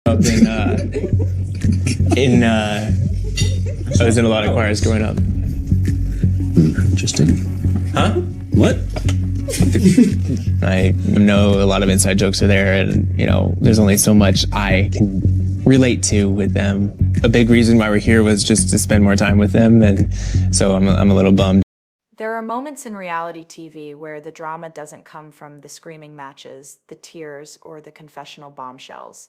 Up in I was in a lot of choirs growing up. Interesting. Huh? What? I know a lot of inside jokes are there, and there's only so much I can relate to with them. A big reason why we're here was just to spend more time with them, and so I'm a little bummed. There are moments in reality TV where the drama doesn't come from the screaming matches, the tears, or the confessional bombshells.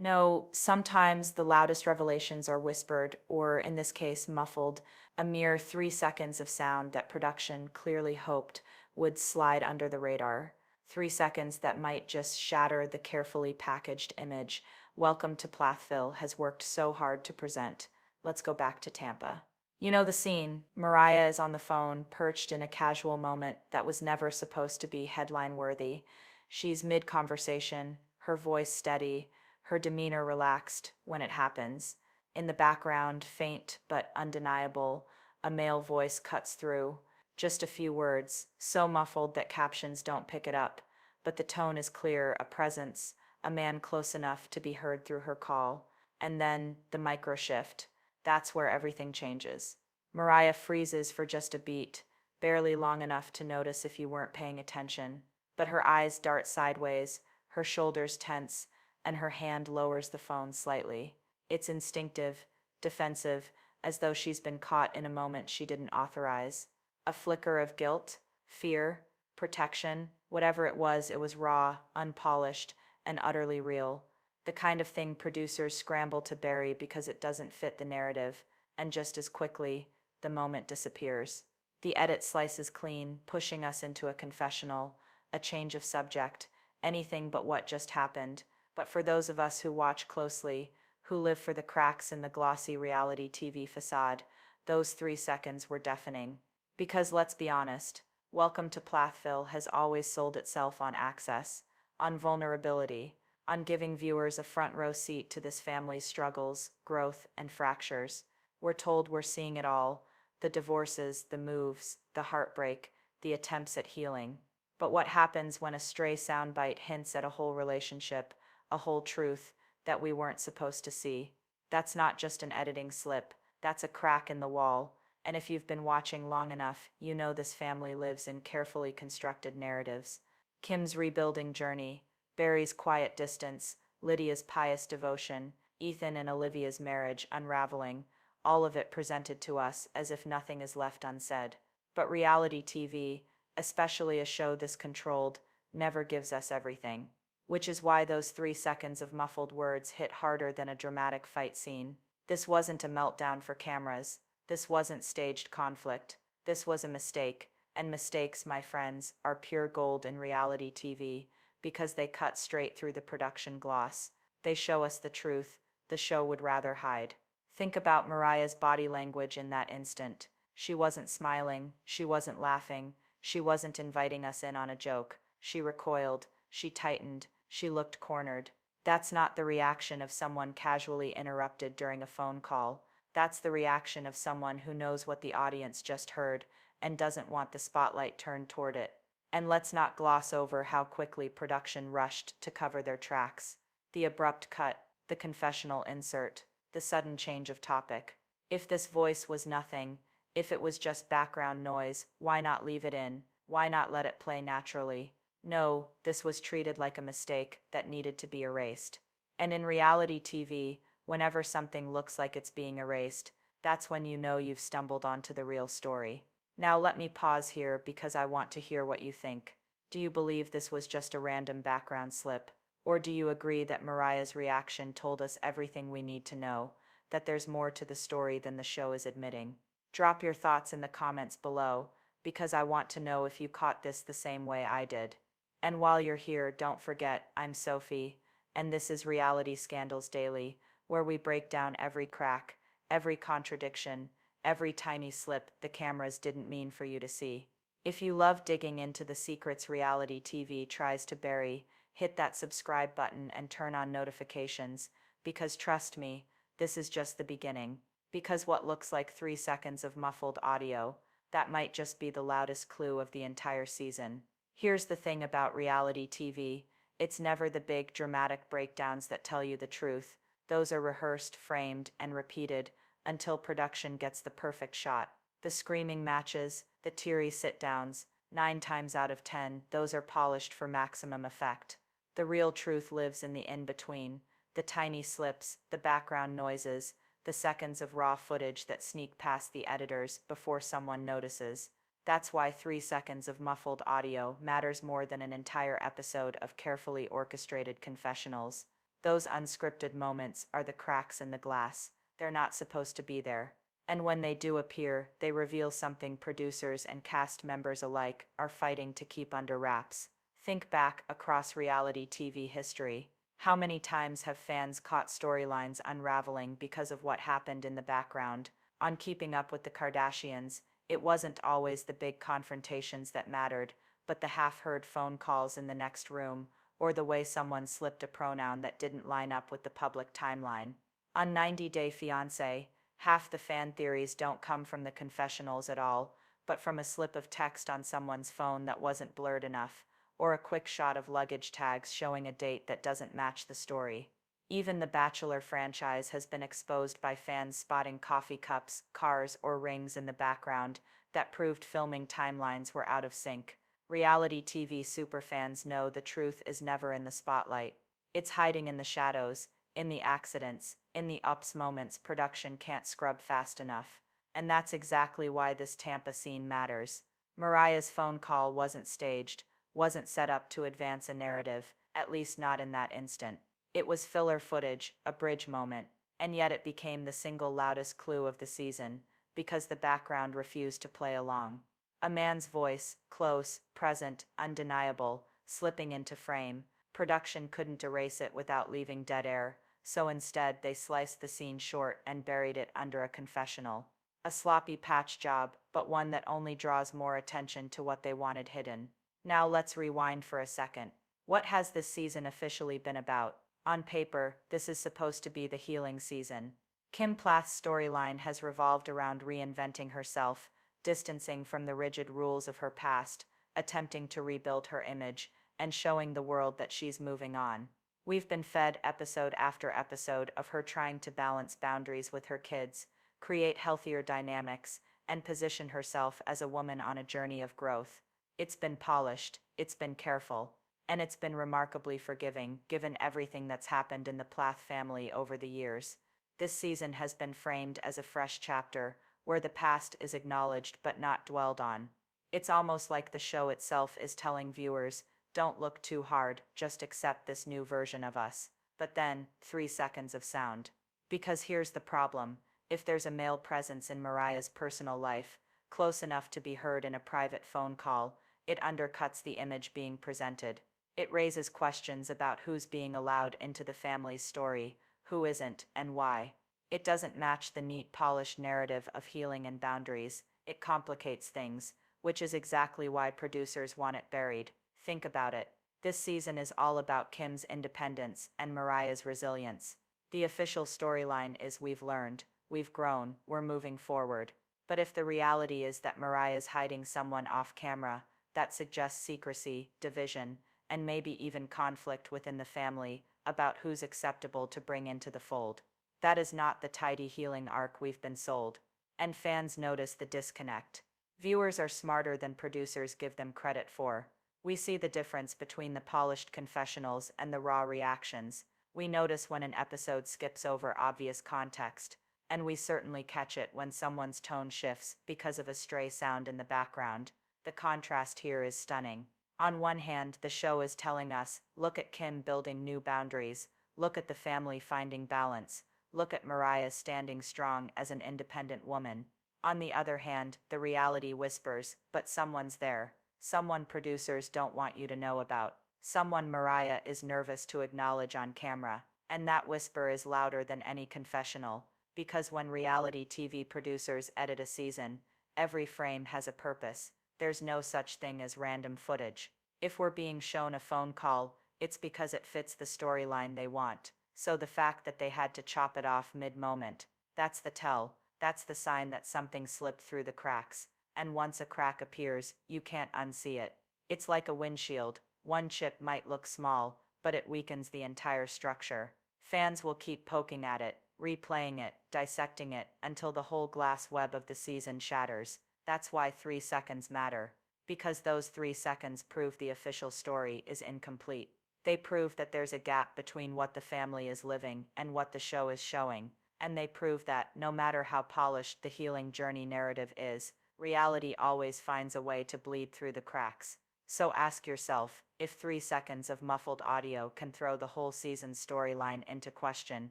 No, sometimes the loudest revelations are whispered, or in this case, muffled, a mere 3 seconds of sound that production clearly hoped would slide under the radar. 3 seconds that might just shatter the carefully packaged image Welcome to Plathville has worked so hard to present. Let's go back to Tampa. You know the scene. Mariah is on the phone, perched in a casual moment that was never supposed to be headline worthy. She's mid conversation, her voice steady, her demeanor relaxed when it happens. In the background, faint but undeniable, a male voice cuts through. Just a few words, so muffled that captions don't pick it up, but the tone is clear, a presence, a man close enough to be heard through her call. And then the micro shift. That's where everything changes. Mariah freezes for just a beat, barely long enough to notice if you weren't paying attention. But her eyes dart sideways, her shoulders tense, and her hand lowers the phone slightly. It's instinctive, defensive, as though she's been caught in a moment she didn't authorize. A flicker of guilt, fear, protection, whatever it was raw, unpolished, and utterly real. The kind of thing producers scramble to bury because it doesn't fit the narrative, and just as quickly, the moment disappears. The edit slices clean, pushing us into a confessional, a change of subject, anything but what just happened. But for those of us who watch closely, who live for the cracks in the glossy reality TV facade, those 3 seconds were deafening. Because let's be honest, Welcome to Plathville has always sold itself on access, on vulnerability, on giving viewers a front row seat to this family's struggles, growth, and fractures. We're told we're seeing it all: the divorces, the moves, the heartbreak, the attempts at healing. But what happens when a stray soundbite hints at a whole relationship, a whole truth that we weren't supposed to see? That's not just an editing slip, that's a crack in the wall. And if you've been watching long enough, you know this family lives in carefully constructed narratives. Kim's rebuilding journey, Barry's quiet distance, Lydia's pious devotion, Ethan and Olivia's marriage unraveling, all of it presented to us as if nothing is left unsaid. But reality TV, especially a show this controlled, never gives us everything. Which is why those 3 seconds of muffled words hit harder than a dramatic fight scene. This wasn't a meltdown for cameras. This wasn't staged conflict. This was a mistake. And mistakes, my friends, are pure gold in reality TV because they cut straight through the production gloss. They show us the truth the show would rather hide. Think about Mariah's body language in that instant. She wasn't smiling. She wasn't laughing. She wasn't inviting us in on a joke. She recoiled. She tightened. She looked cornered. That's not the reaction of someone casually interrupted during a phone call. That's the reaction of someone who knows what the audience just heard and doesn't want the spotlight turned toward it. And let's not gloss over how quickly production rushed to cover their tracks. The abrupt cut, the confessional insert, the sudden change of topic. If this voice was nothing, if it was just background noise, why not leave it in? Why not let it play naturally? No, this was treated like a mistake that needed to be erased. And in reality TV, whenever something looks like it's being erased, that's when you know you've stumbled onto the real story. Now let me pause here because I want to hear what you think. Do you believe this was just a random background slip? Or do you agree that Mariah's reaction told us everything we need to know, that there's more to the story than the show is admitting? Drop your thoughts in the comments below, because I want to know if you caught this the same way I did. And while you're here, don't forget, I'm Sophie, and this is Reality Scandals Daily, where we break down every crack, every contradiction, every tiny slip the cameras didn't mean for you to see. If you love digging into the secrets reality TV tries to bury, hit that subscribe button and turn on notifications, because trust me, this is just the beginning. Because what looks like 3 seconds of muffled audio, that might just be the loudest clue of the entire season. Here's the thing about reality TV. It's never the big dramatic breakdowns that tell you the truth. Those are rehearsed, framed, and repeated until production gets the perfect shot. The screaming matches, the teary sit-downs, 9 times out of 10, those are polished for maximum effect. The real truth lives in the in-between, the tiny slips, the background noises, the seconds of raw footage that sneak past the editors before someone notices. That's why 3 seconds of muffled audio matters more than an entire episode of carefully orchestrated confessionals. Those unscripted moments are the cracks in the glass. They're not supposed to be there. And when they do appear, they reveal something producers and cast members alike are fighting to keep under wraps. Think back across reality TV history. How many times have fans caught storylines unraveling because of what happened in the background? On Keeping Up with the Kardashians, it wasn't always the big confrontations that mattered, but the half-heard phone calls in the next room, or the way someone slipped a pronoun that didn't line up with the public timeline. On 90 Day Fiancé, half the fan theories don't come from the confessionals at all, but from a slip of text on someone's phone that wasn't blurred enough, or a quick shot of luggage tags showing a date that doesn't match the story. Even the Bachelor franchise has been exposed by fans spotting coffee cups, cars, or rings in the background that proved filming timelines were out of sync. Reality TV superfans know the truth is never in the spotlight. It's hiding in the shadows, in the accidents, in the ups moments production can't scrub fast enough. And that's exactly why this Tampa scene matters. Mariah's phone call wasn't staged, wasn't set up to advance a narrative, at least not in that instant. It was filler footage, a bridge moment, and yet it became the single loudest clue of the season, because the background refused to play along. A man's voice, close, present, undeniable, slipping into frame. Production couldn't erase it without leaving dead air, so instead they sliced the scene short and buried it under a confessional. A sloppy patch job, but one that only draws more attention to what they wanted hidden. Now let's rewind for a second. What has this season officially been about? On paper, this is supposed to be the healing season. Kim Plath's storyline has revolved around reinventing herself, distancing from the rigid rules of her past, attempting to rebuild her image, and showing the world that she's moving on. We've been fed episode after episode of her trying to balance boundaries with her kids, create healthier dynamics, and position herself as a woman on a journey of growth. It's been polished, it's been careful, and it's been remarkably forgiving, given everything that's happened in the Plath family over the years. This season has been framed as a fresh chapter, where the past is acknowledged but not dwelled on. It's almost like the show itself is telling viewers, don't look too hard, just accept this new version of us. But then, 3 seconds of sound. Because here's the problem, if there's a male presence in Mariah's personal life, close enough to be heard in a private phone call, it undercuts the image being presented. It raises questions about who's being allowed into the family's story, who isn't, and why. It doesn't match the neat, polished narrative of healing and boundaries. It complicates things, which is exactly why producers want it buried. Think about it. This season is all about Kim's independence and Mariah's resilience. The official storyline is we've learned, we've grown, we're moving forward. But if the reality is that Mariah's hiding someone off camera, that suggests secrecy, division, and maybe even conflict within the family about who's acceptable to bring into the fold. That is not the tidy healing arc we've been sold. And fans notice the disconnect. Viewers are smarter than producers give them credit for. We see the difference between the polished confessionals and the raw reactions. We notice when an episode skips over obvious context, and we certainly catch it when someone's tone shifts because of a stray sound in the background. The contrast here is stunning. On one hand, the show is telling us, look at Kim building new boundaries, look at the family finding balance, look at Mariah standing strong as an independent woman. On the other hand, the reality whispers, but someone's there. Someone producers don't want you to know about. Someone Mariah is nervous to acknowledge on camera. And that whisper is louder than any confessional. Because when reality TV producers edit a season, every frame has a purpose. There's no such thing as random footage. If we're being shown a phone call, it's because it fits the storyline they want. So the fact that they had to chop it off mid-moment, that's the tell. That's the sign that something slipped through the cracks. And once a crack appears, you can't unsee it. It's like a windshield. One chip might look small, but it weakens the entire structure. Fans will keep poking at it, replaying it, dissecting it, until the whole glass web of the season shatters. That's why 3 seconds matter. Because those 3 seconds prove the official story is incomplete. They prove that there's a gap between what the family is living and what the show is showing. And they prove that, no matter how polished the healing journey narrative is, reality always finds a way to bleed through the cracks. So ask yourself, if 3 seconds of muffled audio can throw the whole season's storyline into question,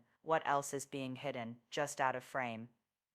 what else is being hidden, just out of frame?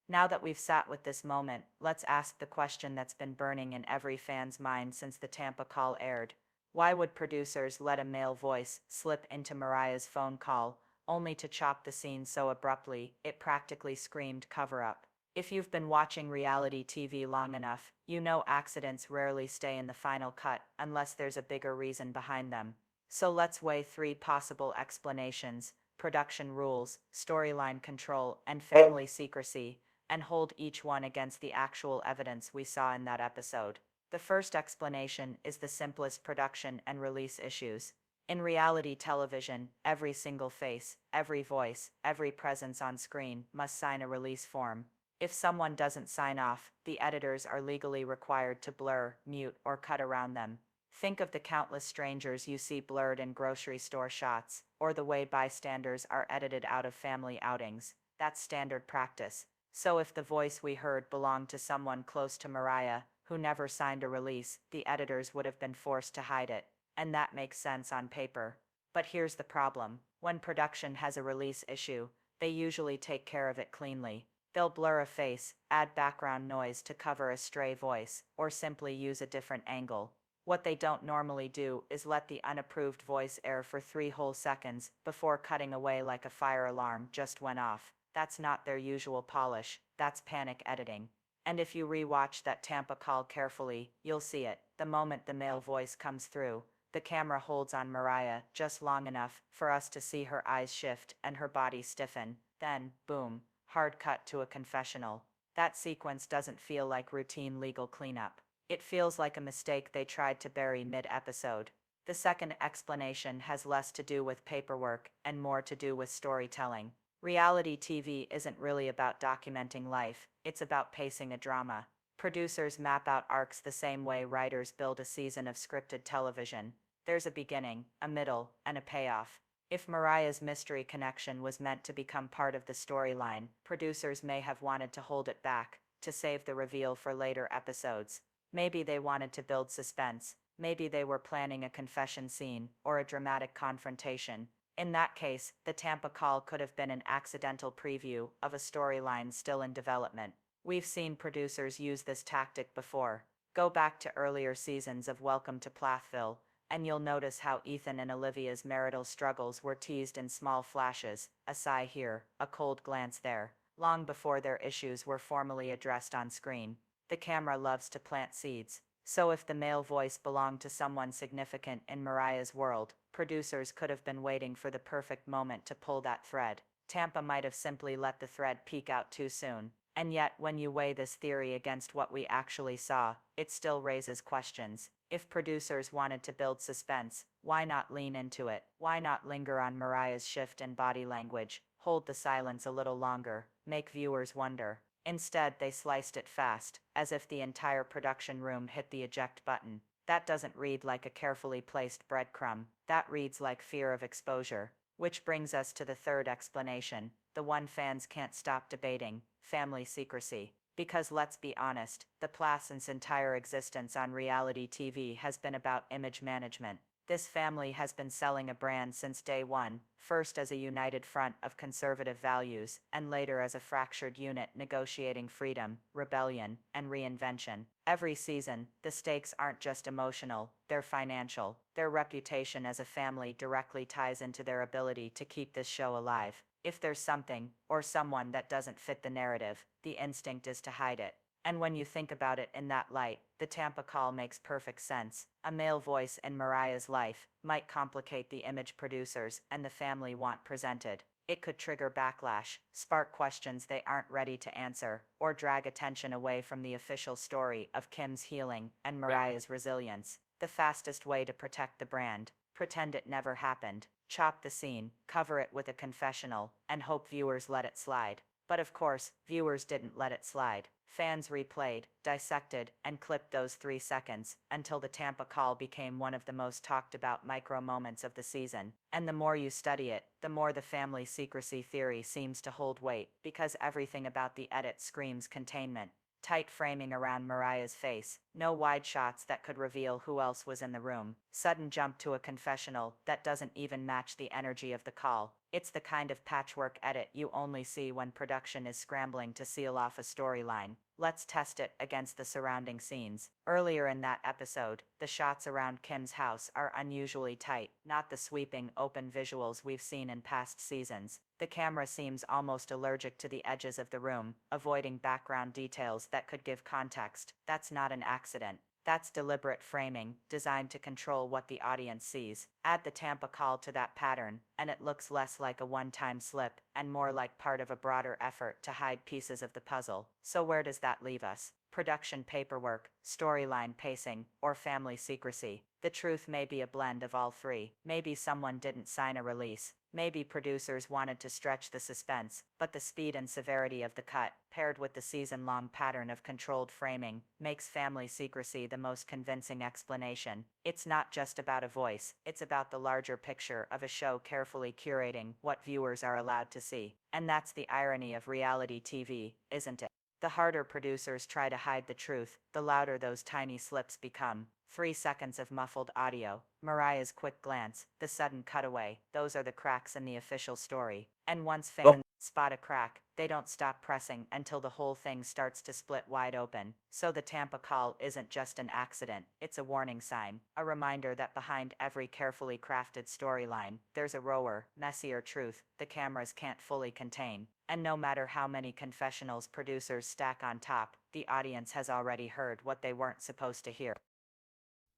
Now that we've sat with this moment, let's ask the question that's been burning in every fan's mind since the Tampa call aired. Why would producers let a male voice slip into Mariah's phone call, only to chop the scene so abruptly it practically screamed cover-up? If you've been watching reality TV long enough, you know accidents rarely stay in the final cut unless there's a bigger reason behind them. So let's weigh 3 possible explanations: production rules, storyline control, and family secrecy, and hold each one against the actual evidence we saw in that episode. The first explanation is the simplest: production and release issues. In reality television, every single face, every voice, every presence on screen must sign a release form. If someone doesn't sign off, the editors are legally required to blur, mute, or cut around them. Think of the countless strangers you see blurred in grocery store shots, or the way bystanders are edited out of family outings. That's standard practice. So if the voice we heard belonged to someone close to Mariah, who never signed a release, the editors would have been forced to hide it. And that makes sense on paper. But here's the problem. When production has a release issue, they usually take care of it cleanly. They'll blur a face, add background noise to cover a stray voice, or simply use a different angle. What they don't normally do is let the unapproved voice air for 3 whole seconds before cutting away like a fire alarm just went off. That's not their usual polish, that's panic editing. And if you rewatch that Tampa call carefully, you'll see it. The moment the male voice comes through, the camera holds on Mariah just long enough for us to see her eyes shift and her body stiffen. Then, boom, hard cut to a confessional. That sequence doesn't feel like routine legal cleanup. It feels like a mistake they tried to bury mid-episode. The second explanation has less to do with paperwork and more to do with storytelling. Reality TV isn't really about documenting life, it's about pacing a drama. Producers map out arcs the same way writers build a season of scripted television. There's a beginning, a middle, and a payoff. If Mariah's mystery connection was meant to become part of the storyline, producers may have wanted to hold it back, to save the reveal for later episodes. Maybe they wanted to build suspense, maybe they were planning a confession scene, or a dramatic confrontation. In that case, the Tampa call could have been an accidental preview of a storyline still in development. We've seen producers use this tactic before. Go back to earlier seasons of Welcome to Plathville, and you'll notice how Ethan and Olivia's marital struggles were teased in small flashes, a sigh here, a cold glance there, long before their issues were formally addressed on screen. The camera loves to plant seeds. So if the male voice belonged to someone significant in Mariah's world, producers could have been waiting for the perfect moment to pull that thread. Tampa might have simply let the thread peek out too soon. And yet, when you weigh this theory against what we actually saw, it still raises questions. If producers wanted to build suspense, why not lean into it? Why not linger on Mariah's shift in body language, hold the silence a little longer, make viewers wonder? Instead, they sliced it fast, as if the entire production room hit the eject button. That doesn't read like a carefully placed breadcrumb. That reads like fear of exposure. Which brings us to the third explanation, the one fans can't stop debating: family secrecy. Because let's be honest, the Plath's entire existence on reality TV has been about image management. This family has been selling a brand since day one, first as a united front of conservative values, and later as a fractured unit negotiating freedom, rebellion, and reinvention. Every season, the stakes aren't just emotional, they're financial. Their reputation as a family directly ties into their ability to keep this show alive. If there's something, or someone that doesn't fit the narrative, the instinct is to hide it. And when you think about it in that light, the Tampa call makes perfect sense. A male voice in Mariah's life might complicate the image producers and the family want presented. It could trigger backlash, spark questions they aren't ready to answer, or drag attention away from the official story of Kim's healing and Mariah's resilience. The fastest way to protect the brand. Pretend it never happened. Chop the scene, cover it with a confessional, and hope viewers let it slide. But of course, viewers didn't let it slide. Fans replayed, dissected, and clipped those 3 seconds until the Tampa call became one of the most talked about micro moments of the season. And the more you study it, the more the family secrecy theory seems to hold weight, because everything about the edit screams containment. Tight framing around Mariah's face, no wide shots that could reveal who else was in the room, sudden jump to a confessional that doesn't even match the energy of the call. It's the kind of patchwork edit you only see when production is scrambling to seal off a storyline. Let's test it against the surrounding scenes. Earlier in that episode, the shots around Kim's house are unusually tight, not the sweeping, open visuals we've seen in past seasons. The camera seems almost allergic to the edges of the room, avoiding background details that could give context. That's not an accident. That's deliberate framing, designed to control what the audience sees. Add the Tampa call to that pattern, and it looks less like a one-time slip, and more like part of a broader effort to hide pieces of the puzzle. So where does that leave us? Production paperwork, storyline pacing, or family secrecy? The truth may be a blend of all three. Maybe someone didn't sign a release. Maybe producers wanted to stretch the suspense, but the speed and severity of the cut, paired with the season-long pattern of controlled framing, makes family secrecy the most convincing explanation. It's not just about a voice, it's about the larger picture of a show carefully curating what viewers are allowed to see. And that's the irony of reality TV, isn't it? The harder producers try to hide the truth, the louder those tiny slips become. 3 seconds of muffled audio, Mariah's quick glance, the sudden cutaway, those are the cracks in the official story. And once fans spot a crack, they don't stop pressing until the whole thing starts to split wide open. So the Tampa call isn't just an accident, it's a warning sign, a reminder that behind every carefully crafted storyline, there's a rawer, messier truth the cameras can't fully contain. And no matter how many confessionals producers stack on top, the audience has already heard what they weren't supposed to hear.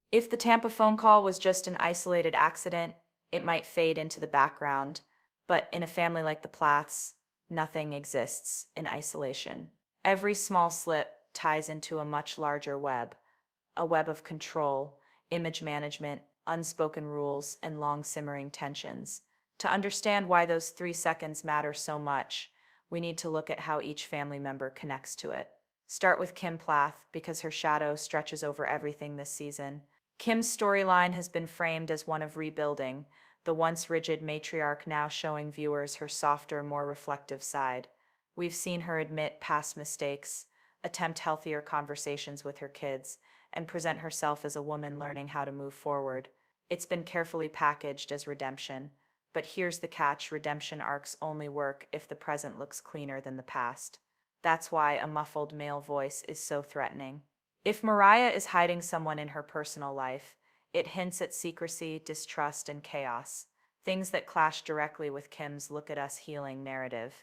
If the Tampa phone call was just an isolated accident, it might fade into the background. But in a family like the Plaths, nothing exists in isolation. Every small slip ties into a much larger web, a web of control, image management, unspoken rules, and long simmering tensions. To understand why those 3 seconds matter so much, we need to look at how each family member connects to it. Start with Kim Plath, because her shadow stretches over everything this season. Kim's storyline has been framed as one of rebuilding, the once rigid matriarch now showing viewers her softer, more reflective side. We've seen her admit past mistakes, attempt healthier conversations with her kids, and present herself as a woman learning how to move forward. It's been carefully packaged as redemption. But here's the catch: redemption arcs only work if the present looks cleaner than the past. That's why a muffled male voice is so threatening. If Mariah is hiding someone in her personal life, it hints at secrecy, distrust, and chaos, things that clash directly with Kim's look at us healing narrative.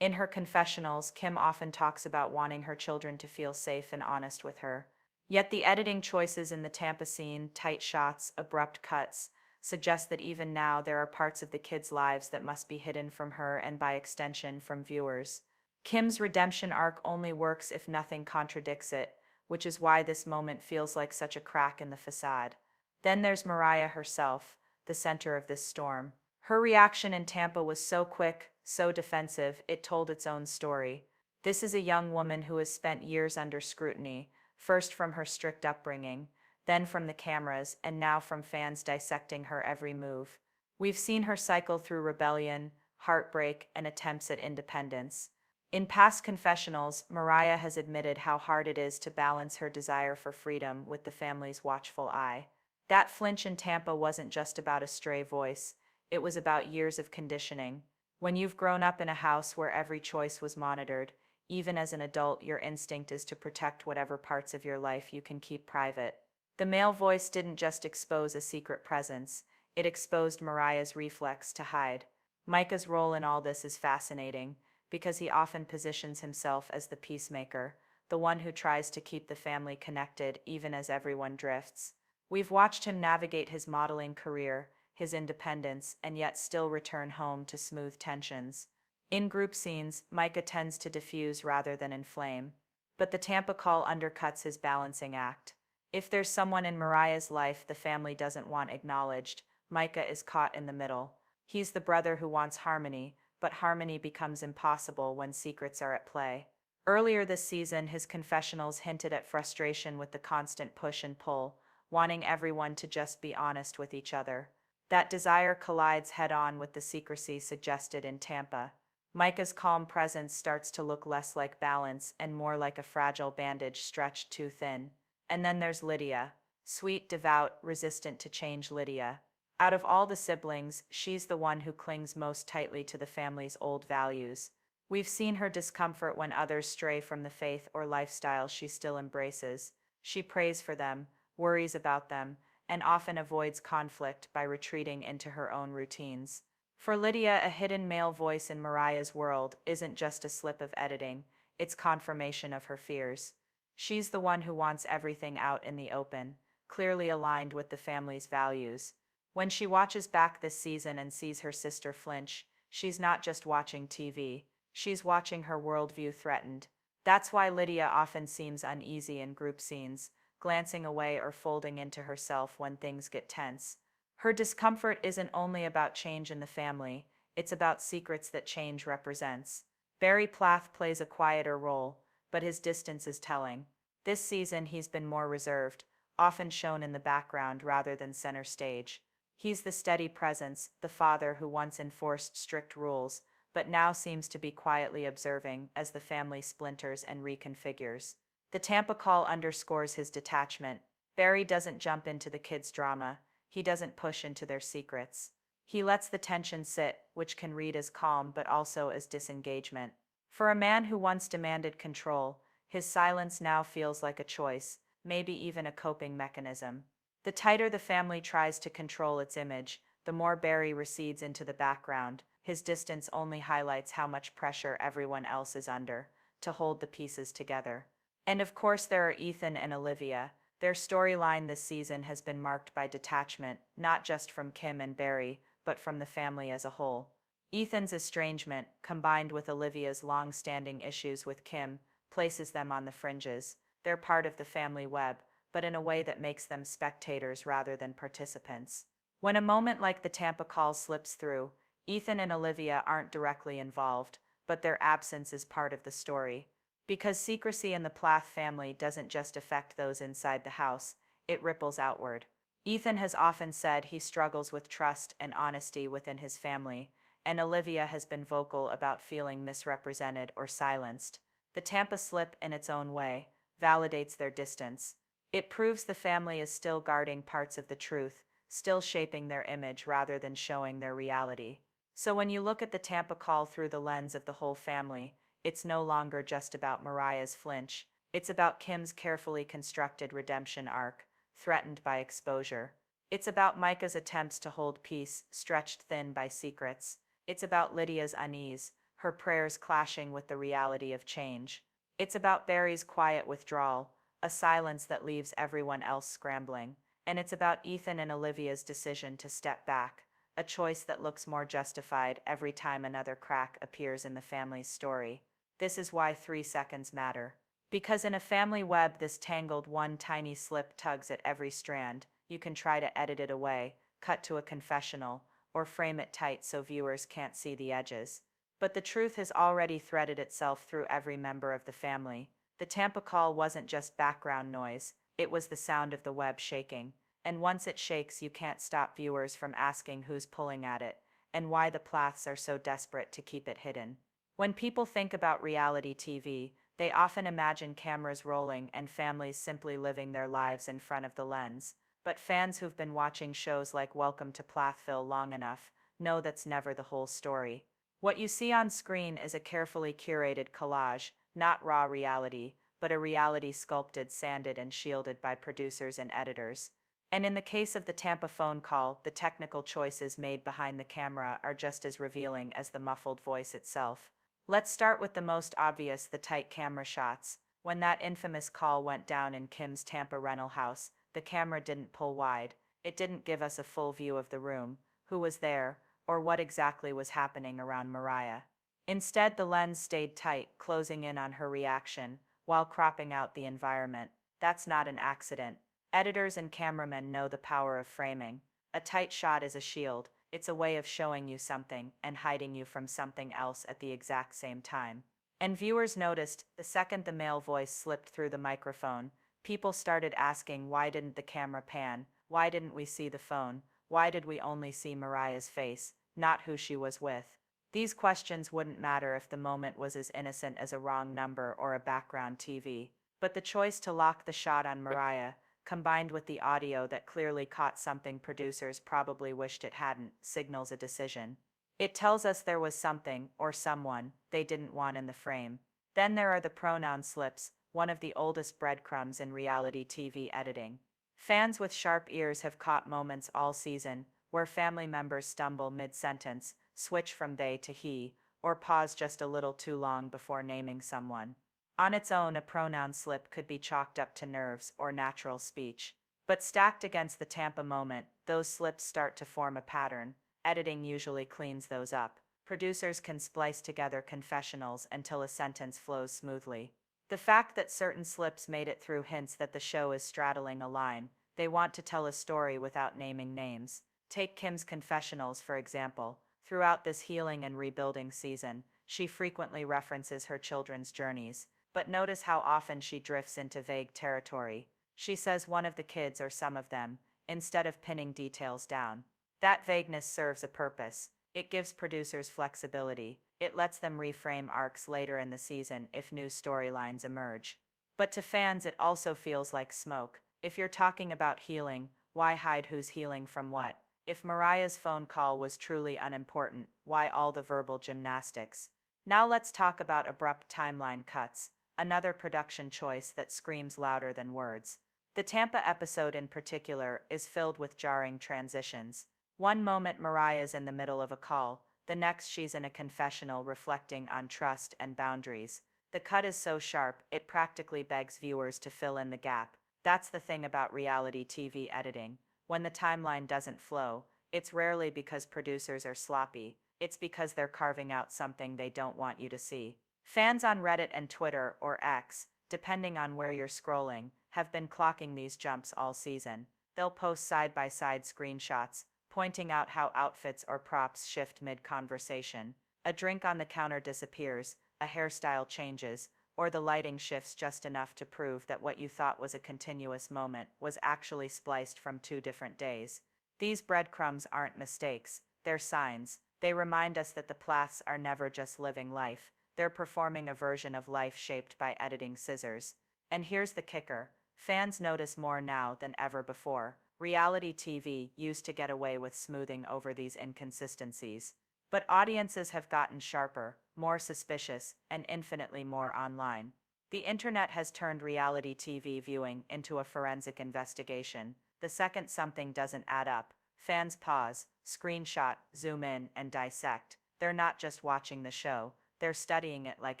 In her confessionals, Kim often talks about wanting her children to feel safe and honest with her. Yet the editing choices in the Tampa scene, tight shots, abrupt cuts, suggest that even now there are parts of the kids' lives that must be hidden from her and by extension from viewers. Kim's redemption arc only works if nothing contradicts it, which is why this moment feels like such a crack in the facade. Then there's Mariah herself, the center of this storm. Her reaction in Tampa was so quick, so defensive, it told its own story. This is a young woman who has spent years under scrutiny, first from her strict upbringing, then from the cameras, and now from fans dissecting her every move. We've seen her cycle through rebellion, heartbreak, and attempts at independence. In past confessionals, Mariah has admitted how hard it is to balance her desire for freedom with the family's watchful eye. That flinch in Tampa wasn't just about a stray voice, it was about years of conditioning. When you've grown up in a house where every choice was monitored, even as an adult, your instinct is to protect whatever parts of your life you can keep private. The male voice didn't just expose a secret presence, it exposed Mariah's reflex to hide. Micah's role in all this is fascinating, because he often positions himself as the peacemaker, the one who tries to keep the family connected even as everyone drifts. We've watched him navigate his modeling career, his independence, and yet still return home to smooth tensions. In group scenes, Micah tends to diffuse rather than inflame, but the Tampa call undercuts his balancing act. If there's someone in Mariah's life the family doesn't want acknowledged, Micah is caught in the middle. He's the brother who wants harmony, but harmony becomes impossible when secrets are at play. Earlier this season, his confessionals hinted at frustration with the constant push and pull, wanting everyone to just be honest with each other. That desire collides head-on with the secrecy suggested in Tampa. Micah's calm presence starts to look less like balance and more like a fragile bandage stretched too thin. And then there's Lydia. Sweet, devout, resistant to change Lydia. Out of all the siblings, she's the one who clings most tightly to the family's old values. We've seen her discomfort when others stray from the faith or lifestyle she still embraces. She prays for them, worries about them, and often avoids conflict by retreating into her own routines. For Lydia, a hidden male voice in Mariah's world isn't just a slip of editing, it's confirmation of her fears. She's the one who wants everything out in the open, clearly aligned with the family's values. When she watches back this season and sees her sister flinch, she's not just watching TV, she's watching her worldview threatened. That's why Lydia often seems uneasy in group scenes, glancing away or folding into herself when things get tense. Her discomfort isn't only about change in the family, it's about secrets that change represents. Barry Plath plays a quieter role, but his distance is telling. This season he's been more reserved, often shown in the background rather than center stage. He's the steady presence, the father who once enforced strict rules, but now seems to be quietly observing as the family splinters and reconfigures. The Tampa call underscores his detachment. Barry doesn't jump into the kids' drama, he doesn't push into their secrets. He lets the tension sit, which can read as calm but also as disengagement. For a man who once demanded control, his silence now feels like a choice, maybe even a coping mechanism. The tighter the family tries to control its image, the more Barry recedes into the background. His distance only highlights how much pressure everyone else is under to hold the pieces together. And of course there are Ethan and Olivia. Their storyline this season has been marked by detachment, not just from Kim and Barry, but from the family as a whole. Ethan's estrangement, combined with Olivia's long-standing issues with Kim, places them on the fringes. They're part of the family web, but in a way that makes them spectators rather than participants. When a moment like the Tampa call slips through, Ethan and Olivia aren't directly involved, but their absence is part of the story. Because secrecy in the Plath family doesn't just affect those inside the house, it ripples outward. Ethan has often said he struggles with trust and honesty within his family, and Olivia has been vocal about feeling misrepresented or silenced. The Tampa slip, in its own way, validates their distance. It proves the family is still guarding parts of the truth, still shaping their image rather than showing their reality. So when you look at the Tampa call through the lens of the whole family, it's no longer just about Mariah's flinch, it's about Kim's carefully constructed redemption arc, threatened by exposure. It's about Micah's attempts to hold peace, stretched thin by secrets. It's about Lydia's unease, her prayers clashing with the reality of change. It's about Barry's quiet withdrawal, a silence that leaves everyone else scrambling. And it's about Ethan and Olivia's decision to step back, a choice that looks more justified every time another crack appears in the family's story. This is why 3 seconds matter. Because in a family web this tangled, one tiny slip tugs at every strand. You can try to edit it away, cut to a confessional, or frame it tight so viewers can't see the edges. But the truth has already threaded itself through every member of the family. The Tampa call wasn't just background noise, it was the sound of the web shaking. And once it shakes, you can't stop viewers from asking who's pulling at it, and why the Plaths are so desperate to keep it hidden. When people think about reality TV, they often imagine cameras rolling and families simply living their lives in front of the lens. But fans who've been watching shows like Welcome to Plathville long enough know that's never the whole story. What you see on screen is a carefully curated collage, not raw reality, but a reality sculpted, sanded, and shielded by producers and editors. And in the case of the Tampa phone call, the technical choices made behind the camera are just as revealing as the muffled voice itself. Let's start with the most obvious, the tight camera shots. When that infamous call went down in Kim's Tampa rental house, the camera didn't pull wide. It didn't give us a full view of the room, who was there, or what exactly was happening around Mariah. Instead, the lens stayed tight, closing in on her reaction, while cropping out the environment. That's not an accident. Editors and cameramen know the power of framing. A tight shot is a shield. It's a way of showing you something and hiding you from something else at the exact same time. And viewers noticed the second the male voice slipped through the microphone, people started asking, why didn't the camera pan? Why didn't we see the phone? Why did we only see Mariah's face, not who she was with? These questions wouldn't matter if the moment was as innocent as a wrong number or a background TV. But the choice to lock the shot on Mariah, combined with the audio that clearly caught something producers probably wished it hadn't, signals a decision. It tells us there was something, or someone, they didn't want in the frame. Then there are the pronoun slips, one of the oldest breadcrumbs in reality TV editing. Fans with sharp ears have caught moments all season where family members stumble mid-sentence, switch from they to he, or pause just a little too long before naming someone. On its own, a pronoun slip could be chalked up to nerves or natural speech. But stacked against the Tampa moment, those slips start to form a pattern. Editing usually cleans those up. Producers can splice together confessionals until a sentence flows smoothly. The fact that certain slips made it through hints that the show is straddling a line. They want to tell a story without naming names. Take Kim's confessionals, for example. Throughout this healing and rebuilding season, she frequently references her children's journeys. But notice how often she drifts into vague territory. She says one of the kids or some of them, instead of pinning details down. That vagueness serves a purpose. It gives producers flexibility. It lets them reframe arcs later in the season if new storylines emerge. But to fans, it also feels like smoke. If you're talking about healing, why hide who's healing from what? If Mariah's phone call was truly unimportant, why all the verbal gymnastics? Now let's talk about abrupt timeline cuts, another production choice that screams louder than words. The Tampa episode in particular is filled with jarring transitions. One moment Mariah's in the middle of a call, the next she's in a confessional reflecting on trust and boundaries. The cut is so sharp, it practically begs viewers to fill in the gap. That's the thing about reality TV editing. When the timeline doesn't flow, it's rarely because producers are sloppy. It's because they're carving out something they don't want you to see. Fans on Reddit and Twitter, or X, depending on where you're scrolling, have been clocking these jumps all season. They'll post side-by-side screenshots, pointing out how outfits or props shift mid-conversation. A drink on the counter disappears, a hairstyle changes, or the lighting shifts just enough to prove that what you thought was a continuous moment was actually spliced from 2 different days. These breadcrumbs aren't mistakes, they're signs. They remind us that the Plaths are never just living life, they're performing a version of life shaped by editing scissors. And here's the kicker. Fans notice more now than ever before. Reality TV used to get away with smoothing over these inconsistencies. But audiences have gotten sharper, more suspicious, and infinitely more online. The internet has turned reality TV viewing into a forensic investigation. The second something doesn't add up, fans pause, screenshot, zoom in, and dissect. They're not just watching the show, they're studying it like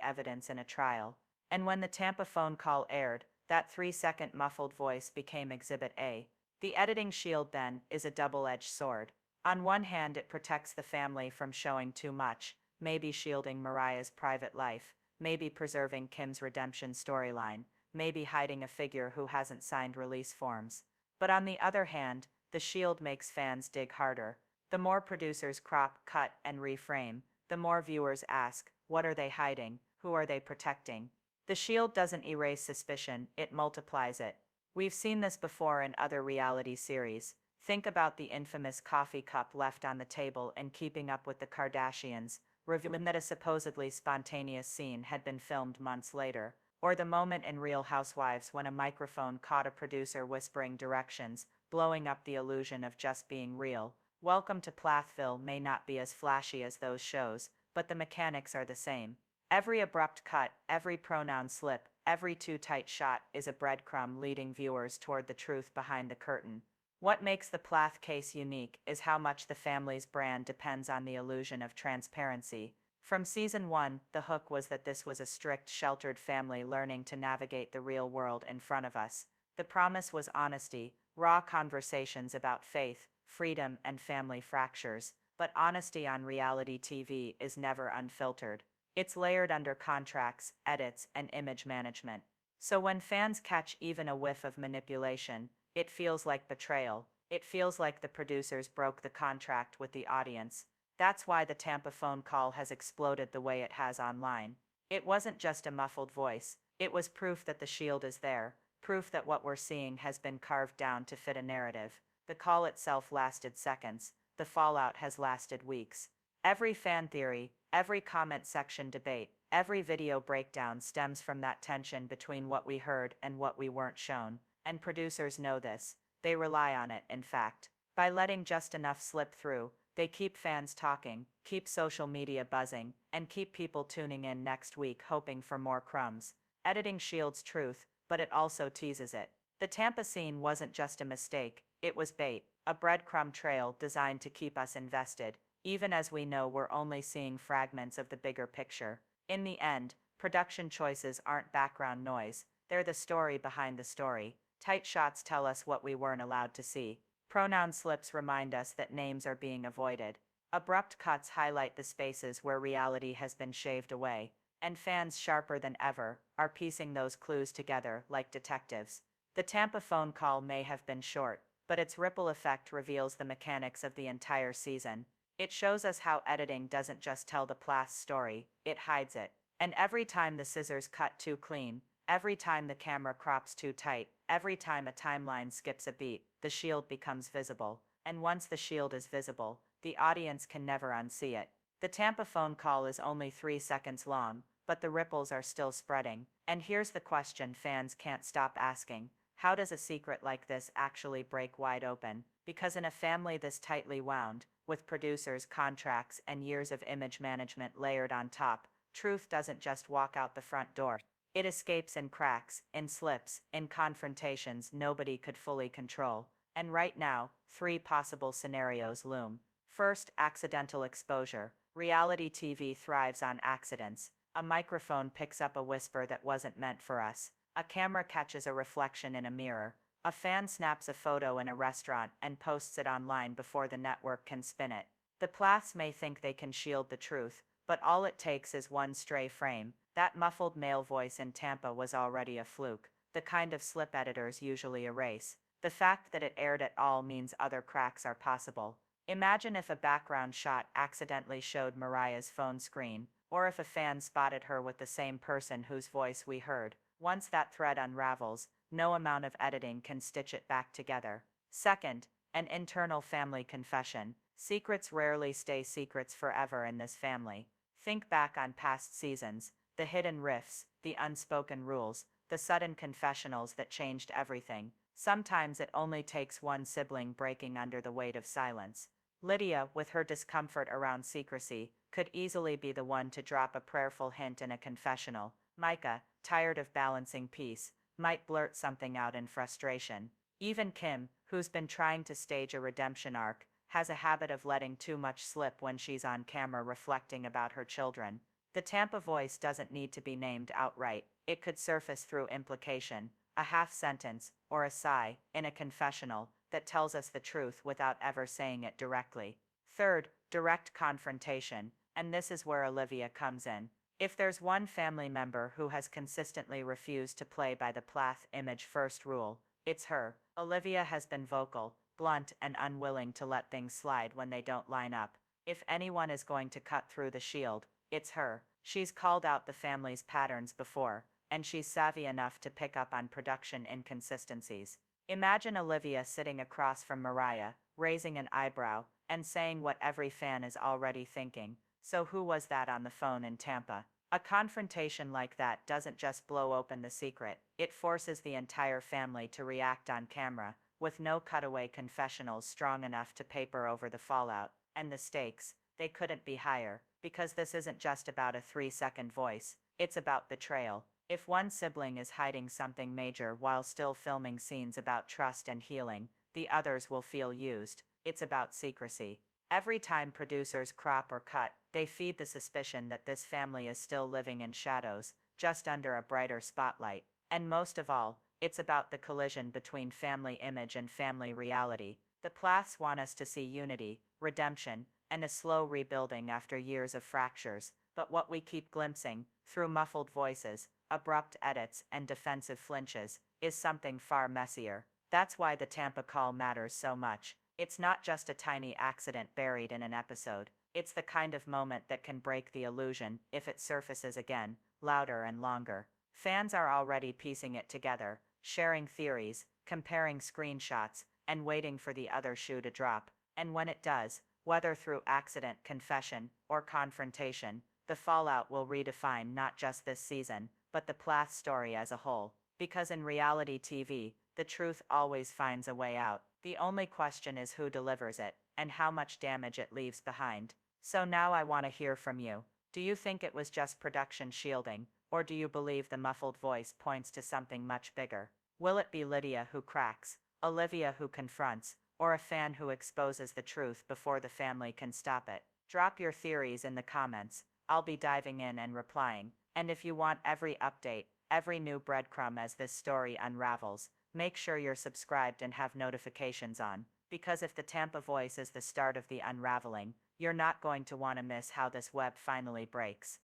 evidence in a trial. And when the Tampa phone call aired, that 3-second muffled voice became Exhibit A. The editing shield, then, is a double-edged sword. On one hand, it protects the family from showing too much, maybe shielding Mariah's private life, maybe preserving Kim's redemption storyline, maybe hiding a figure who hasn't signed release forms. But on the other hand, the shield makes fans dig harder. The more producers crop, cut, and reframe, the more viewers ask, what are they hiding? Who are they protecting? The shield doesn't erase suspicion, it multiplies it. We've seen this before in other reality series. Think about the infamous coffee cup left on the table in Keeping Up with the Kardashians, revealing that a supposedly spontaneous scene had been filmed months later, or the moment in Real Housewives when a microphone caught a producer whispering directions, blowing up the illusion of just being real. Welcome to Plathville may not be as flashy as those shows, but the mechanics are the same. Every abrupt cut, every pronoun slip, every too tight shot is a breadcrumb leading viewers toward the truth behind the curtain. What makes the Plath case unique is how much the family's brand depends on the illusion of transparency. From season 1, the hook was that this was a strict, sheltered family learning to navigate the real world in front of us. The promise was honesty, raw conversations about faith, freedom, and family fractures. But honesty on reality TV is never unfiltered. It's layered under contracts, edits, and image management. So when fans catch even a whiff of manipulation, It feels like betrayal. It feels like the producers broke the contract with the audience. That's why the Tampa phone call has exploded the way it has online. It wasn't just a muffled voice, it was proof that the shield is there, proof that what we're seeing has been carved down to fit a narrative. The call itself lasted seconds, the fallout has lasted weeks. Every fan theory, every comment section debate, every video breakdown stems from that tension between what we heard and what we weren't shown. And producers know this. They rely on it, in fact. By letting just enough slip through, they keep fans talking, keep social media buzzing, and keep people tuning in next week hoping for more crumbs. Editing shields truth, but it also teases it. The Tampa scene wasn't just a mistake, it was bait, a breadcrumb trail designed to keep us invested, even as we know we're only seeing fragments of the bigger picture. In the end, production choices aren't background noise, they're the story behind the story. Tight shots tell us what we weren't allowed to see. Pronoun slips remind us that names are being avoided. Abrupt cuts highlight the spaces where reality has been shaved away, and fans sharper than ever are piecing those clues together like detectives. The Tampa phone call may have been short, but its ripple effect reveals the mechanics of the entire season. It shows us how editing doesn't just tell the Plath story, it hides it. And every time the scissors cut too clean, every time the camera crops too tight, every time a timeline skips a beat, the shield becomes visible. And once the shield is visible, the audience can never unsee it. The Tampa phone call is only 3 seconds long, but the ripples are still spreading. And here's the question fans can't stop asking. How does a secret like this actually break wide open? Because in a family this tightly wound, with producers, contracts, and years of image management layered on top, truth doesn't just walk out the front door. It escapes in cracks, in slips, in confrontations nobody could fully control. And right now, 3 possible scenarios loom. First, accidental exposure. Reality TV thrives on accidents. A microphone picks up a whisper that wasn't meant for us. A camera catches a reflection in a mirror. A fan snaps a photo in a restaurant and posts it online before the network can spin it. The Plaths may think they can shield the truth, but all it takes is one stray frame. That muffled male voice in Tampa was already a fluke, the kind of slip editors usually erase. The fact that it aired at all means other cracks are possible. Imagine if a background shot accidentally showed Mariah's phone screen, or if a fan spotted her with the same person whose voice we heard. Once that thread unravels, no amount of editing can stitch it back together. Second, an internal family confession. Secrets rarely stay secrets forever in this family. Think back on past seasons, the hidden rifts, the unspoken rules, the sudden confessionals that changed everything. Sometimes it only takes one sibling breaking under the weight of silence. Lydia, with her discomfort around secrecy, could easily be the one to drop a prayerful hint in a confessional. Micah, tired of balancing peace, might blurt something out in frustration. Even Kim, who's been trying to stage a redemption arc, has a habit of letting too much slip when she's on camera reflecting about her children. The Tampa voice doesn't need to be named outright. It could surface through implication, a half sentence, or a sigh, in a confessional, that tells us the truth without ever saying it directly. Third, direct confrontation, and this is where Olivia comes in. If there's one family member who has consistently refused to play by the Plath image first rule, it's her. Olivia has been vocal, blunt, and unwilling to let things slide when they don't line up. If anyone is going to cut through the shield, it's her. She's called out the family's patterns before, and she's savvy enough to pick up on production inconsistencies. Imagine Olivia sitting across from Mariah, raising an eyebrow, and saying what every fan is already thinking. So who was that on the phone in Tampa? A confrontation like that doesn't just blow open the secret, it forces the entire family to react on camera, with no cutaway confessionals strong enough to paper over the fallout. And the stakes, they couldn't be higher, because this isn't just about a 3-second voice, it's about betrayal. If one sibling is hiding something major while still filming scenes about trust and healing, the others will feel used. It's about secrecy. Every time producers crop or cut, they feed the suspicion that this family is still living in shadows, just under a brighter spotlight. And most of all, it's about the collision between family image and family reality. The Plaths want us to see unity, redemption, and a slow rebuilding after years of fractures, but what we keep glimpsing, through muffled voices, abrupt edits, and defensive flinches, is something far messier. That's why the Tampa call matters so much. It's not just a tiny accident buried in an episode. It's the kind of moment that can break the illusion if it surfaces again, louder and longer. Fans are already piecing it together, sharing theories, comparing screenshots, and waiting for the other shoe to drop. And when it does, whether through accident, confession, or confrontation, the fallout will redefine not just this season, but the Plath story as a whole. Because in reality TV, the truth always finds a way out. The only question is who delivers it, and how much damage it leaves behind. So now I want to hear from you. Do you think it was just production shielding, or do you believe the muffled voice points to something much bigger? Will it be Lydia who cracks, Olivia who confronts, or a fan who exposes the truth before the family can stop it? Drop your theories in the comments. I'll be diving in and replying. And if you want every update, every new breadcrumb as this story unravels, make sure you're subscribed and have notifications on, because if the Tampa voice is the start of the unraveling, you're not going to want to miss how this web finally breaks.